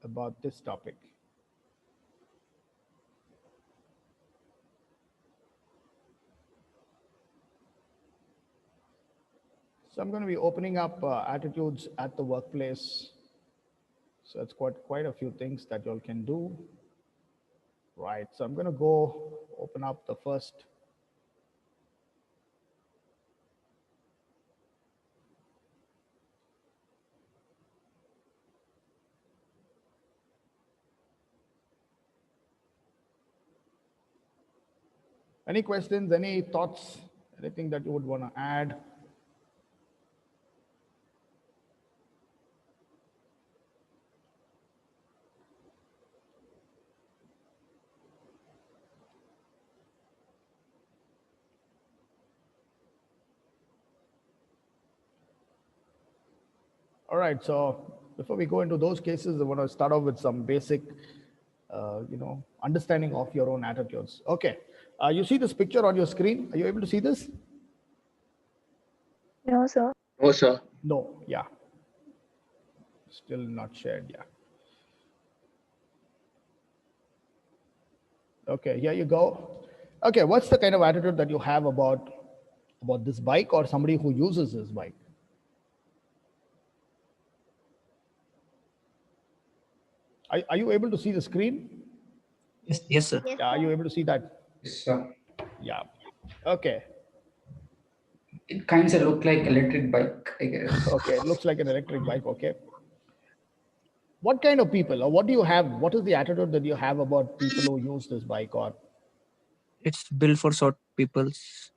about this topic? So I'm going to be opening up attitudes at the workplace. So it's quite a few things that you all can do. Right, so I'm going to go open up the first. Any questions, any thoughts, anything that you would want to add? All right, so before we go into those cases, I want to start off with some basic, understanding of your own attitudes. Okay, you see this picture on your screen? Are you able to see this? No, sir. No, sir. No, yeah. Still not shared, yeah. Okay, here you go. Okay, what's the kind of attitude that you have about this bike or somebody who uses this bike? Are you able to see the screen? Yes, sir. Yes, Yeah, are sir. you able to see that? Yes, sir. Yeah. Okay. It kind of look like electric bike, I guess. Okay, it looks like an electric bike. Okay. What kind of people, or what do you have? What is the attitude that you have about people who use this bike, or It's built for short peoples.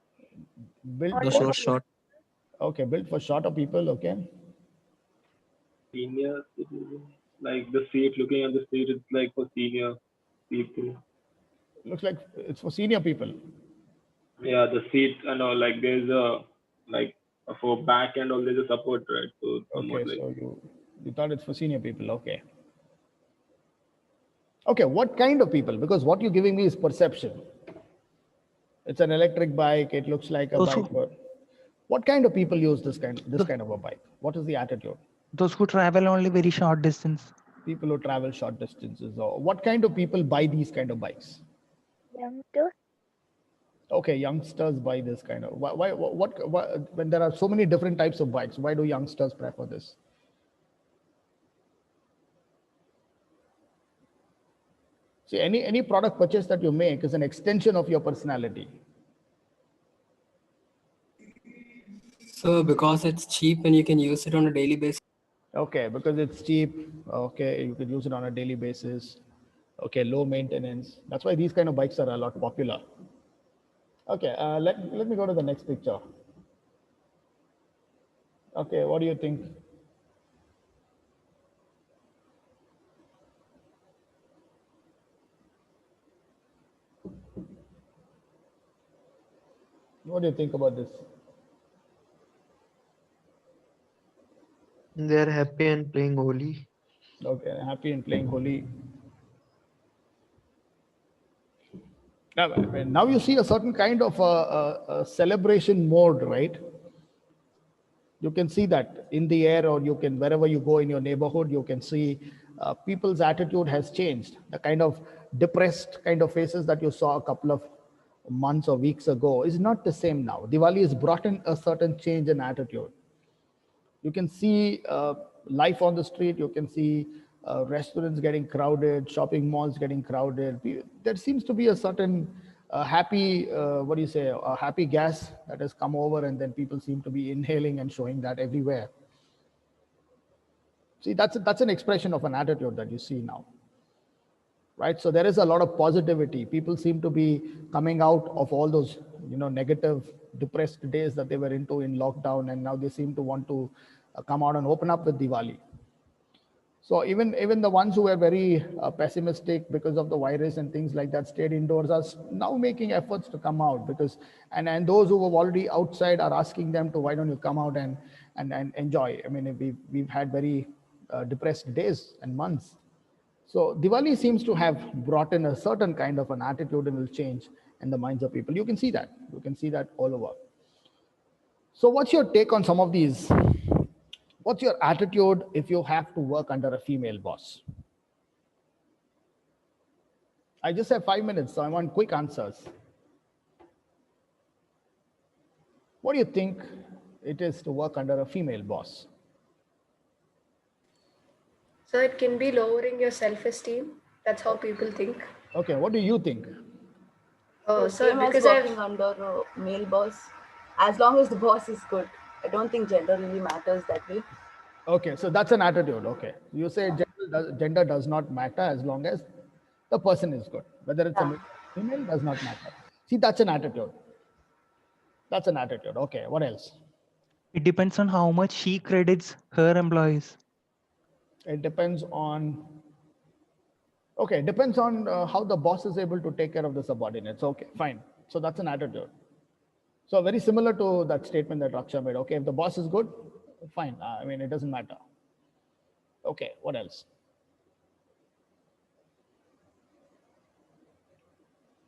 built Those for? who are short. Okay, built for shorter people. Okay. Senior citizens, like the seat, looking at the seat, it's like for senior people. Looks like it's for senior people. Yeah, the seat, I know, like there's a, like for back and all, there's a support, right? So it's somewhat Okay, like, so you thought it's for senior people. Okay. Okay, what kind of people? Because what you're giving me is perception. It's an electric bike. It looks like a Those bike. But what kind of people use this kind of a bike? What is the attitude? Those who travel only very short distance. People who travel short distances, or what kind of people buy these kind of bikes? Youngsters. Okay, youngsters buy this kind of. Why when there are so many different types of bikes, why do youngsters prefer this? See, any product purchase that you make is an extension of your personality. So because it's cheap and you can use it on a daily basis. Okay, because it's cheap. Okay, you could use it on a daily basis. Okay, low maintenance. That's why these kind of bikes are a lot popular. Okay, let me go to the next picture. Okay, what do you think? What do you think about this? They're happy and playing Holi. Okay, happy and playing Holi. Now you see a certain kind of a celebration mode, right? You can see that in the air, or you can, wherever you go in your neighborhood, you can see people's attitude has changed. The kind of depressed kind of faces that you saw a couple of months or weeks ago is not the same now. Diwali has brought in a certain change in attitude. You can see life on the street. You can see restaurants getting crowded, shopping malls getting crowded. There seems to be a certain happy, what do you say, a happy gas that has come over, and then people seem to be inhaling and showing that everywhere. See, that's an expression of an attitude that you see now, right? So there is a lot of positivity. People seem to be coming out of all those, negative, depressed days that they were into in lockdown, and now they seem to want to come out and open up with Diwali. So even the ones who were very pessimistic because of the virus and things like that, stayed indoors, are now making efforts to come out, because and those who were already outside are asking them to, why don't you come out and enjoy? I mean, we've had very depressed days and months. So Diwali seems to have brought in a certain kind of an attitudinal change in the minds of people. You can see that. You can see that all over. So what's your take on some of these? What's your attitude if you have to work under a female boss? I just have 5 minutes, so I want quick answers. What do you think it is to work under a female boss? So it can be lowering your self-esteem. That's how people think. Okay, what do you think? Oh, so same as because working under a male boss, as long as the boss is good. I don't think gender really matters that way. Okay, so that's an attitude. Okay, you say gender does not matter as long as the person is good. Whether it's a male or female does not matter. See, that's an attitude. That's an attitude. Okay, what else? It depends on how much she credits her employees. It depends on, okay, it depends on how the boss is able to take care of the subordinates. Okay, fine. So that's an attitude. So very similar to that statement that Raksha made. Okay, if the boss is good, fine. I mean, it doesn't matter. Okay, what else?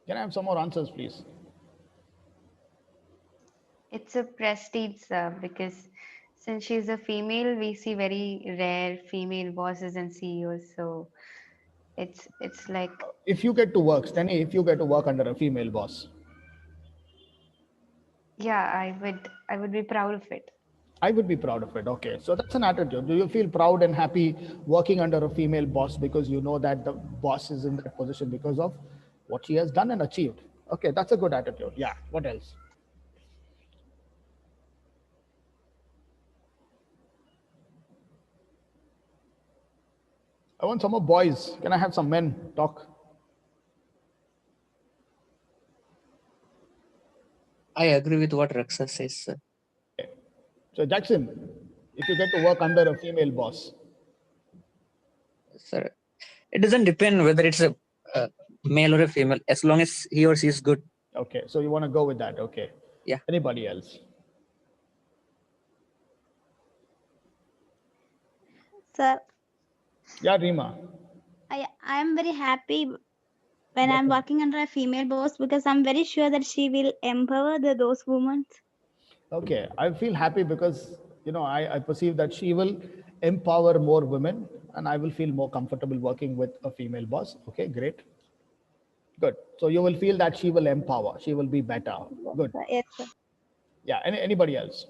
Can I have some more answers, please? It's a prestige, sir, because since she's a female, we see very rare female bosses and CEOs. So it's like, if you get to work, Steny, if you get to work under a female boss, yeah, I would be proud of it. I would be proud of it. Okay, so that's an attitude. Do you feel proud and happy working under a female boss because you know that the boss is in that position because of what she has done and achieved? Okay, that's a good attitude. Yeah, what else? I want some more boys. Can I have some men talk? I agree with what Raksa says, sir. So Jackson, if you get to work under a female boss. Sir, it doesn't depend whether it's a male or a female, as long as he or she is good. Okay, so you want to go with that. Okay. Yeah. Anybody else? Sir, Yeah, Rima. I am very happy when I'm working under a female boss because I'm very sure that she will empower those women. Okay, I feel happy because, you know, I perceive that she will empower more women and I will feel more comfortable working with a female boss. Okay, great. Good. So you will feel that she will empower. She will be better. Good. Yes, sir. Yeah. Anybody else?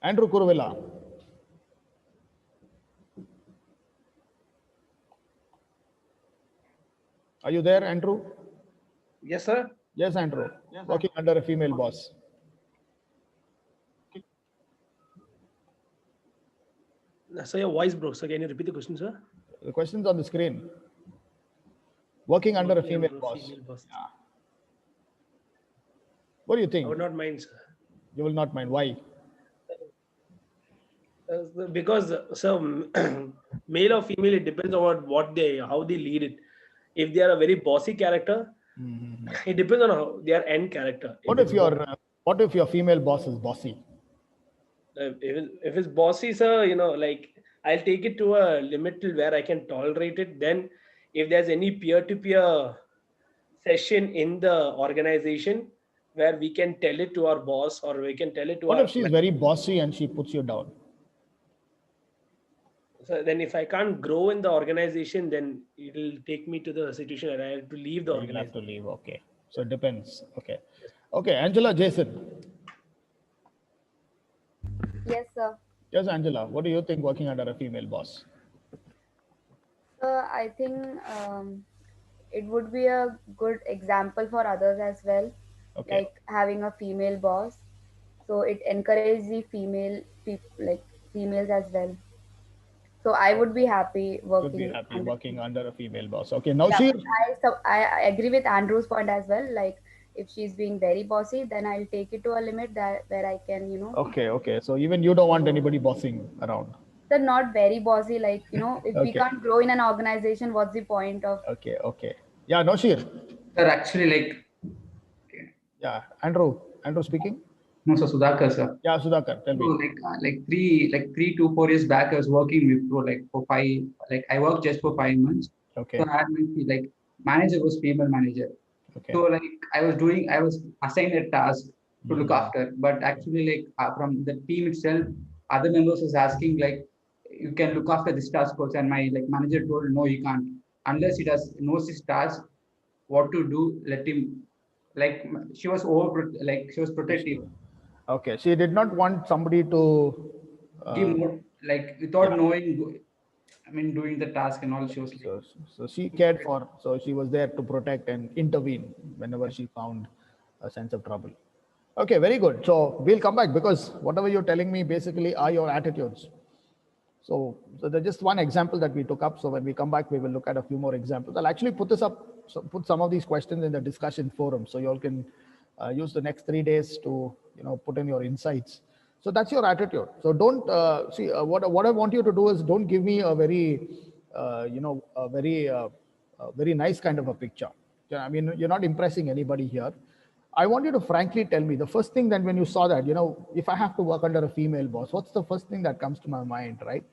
Andrew Kurvilla. Are you there, Andrew? Yes, sir. Yes, Andrew. Working under a female boss. So your voice broke. So can you repeat the question, sir? The question's on the screen. Working under a female boss. Yeah. What do you think? I would not mind, sir. You will not mind. Why? Because so male or female, it depends on how they lead it. If they are a very bossy character, it depends on how their end character. What if your female boss is bossy? If it's bossy, sir, you know, like I'll take it to a limit till where I can tolerate it. Then if there's any peer-to-peer session in the organization where we can tell it to our boss or we can tell it to What our if she's very bossy and she puts you down? So then if I can't grow in the organization, then it'll take me to the situation where I have to leave the You'll organization. have to leave. Okay. So it depends. Okay. Okay. Angela, Jason. Yes, sir. Yes, Angela. What do you think working under a female boss? I think it would be a good example for others as well, Okay. like having a female boss. So it encourages the females as well. So I would be happy Would be working. happy working under a female boss. Okay. Now Yeah, she. but I agree with Andrew's point as well. Like if she's being very bossy, then I'll take it to a limit where I can, Okay. Okay. So even you don't want anybody bossing around. they're not very bossy. Like, if we Okay. can't grow in an organization, what's the point of? Okay. Okay. Yeah. Noshir. Sir, actually, like, Yeah. Andrew speaking. no, so Sudhakar, sir. Yeah. Sudhakar. Tell So me. like 3 to 4 years back, I was working with Pro like for 5, like I worked just for 5 months. Okay. So I had like manager was female manager. Okay. So like I was assigned a task to look after, but actually like from the team itself, other members was asking like, you can look after this task also, and my like manager told no, you can't unless he knows his task, what to do. Let him. Like she was she was protective. Okay. She did not want somebody to. Give more, like without knowing, I mean, doing the task and all. She was like, So she cared for. So she was there to protect and intervene whenever she found a sense of trouble. Okay. Very good. So we'll come back because whatever you're telling me basically are your attitudes. So there's just one example that we took up. So when we come back, we will look at a few more examples. I'll actually put this up, put some of these questions in the discussion forum. So you all can use the next 3 days to, put in your insights. So that's your attitude. So don't see what I want you to do is don't give me a very, very nice kind of a picture. Yeah, I mean, you're not impressing anybody here. I want you to frankly tell me the first thing that when you saw that, if I have to work under a female boss, what's the first thing that comes to my mind, right?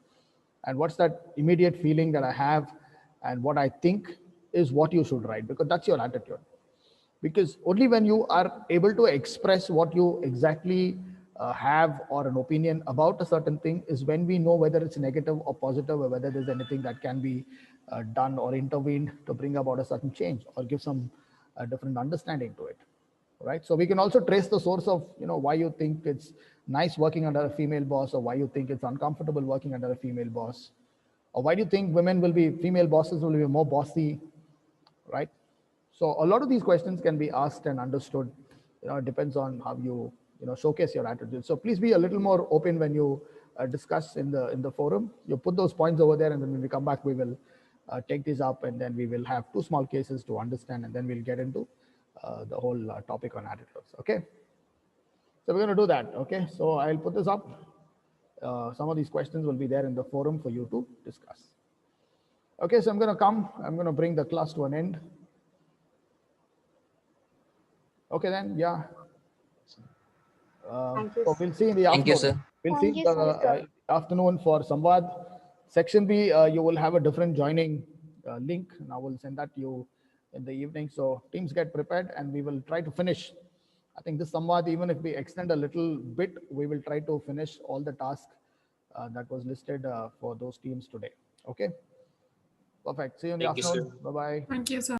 And what's that immediate feeling that I have and what I think is what you should write, because that's your attitude. Because only when you are able to express what you exactly have or an opinion about a certain thing is when we know whether it's negative or positive or whether there's anything that can be done or intervened to bring about a certain change or give some different understanding to it. Right. So we can also trace the source of, why you think it's nice working under a female boss, or why you think it's uncomfortable working under a female boss, or why do you think female bosses will be more bossy, right? So a lot of these questions can be asked and understood. It depends on how you, showcase your attitude. So please be a little more open when you discuss in the forum. You put those points over there, and then when we come back, we will take these up, and then we will have 2 small cases to understand, and then we'll get into the whole topic on attitudes. Okay. So we're going to do that. Okay. So I'll put this up. Some of these questions will be there in the forum for you to discuss. Okay. So I'm going to bring the class to an end. Okay, then, yeah. Thank you, So we'll see in the afternoon. Thank you, sir. We'll Thank see you, in the afternoon for Samvad. Section B, you will have a different joining link, and I will send that to you in the evening. So teams get prepared, and we will try to finish. I think this Samvad, even if we extend a little bit, we will try to finish all the tasks that was listed for those teams today. Okay. Perfect. See you in the Thank you, sir. afternoon. Bye-bye. Thank you, sir.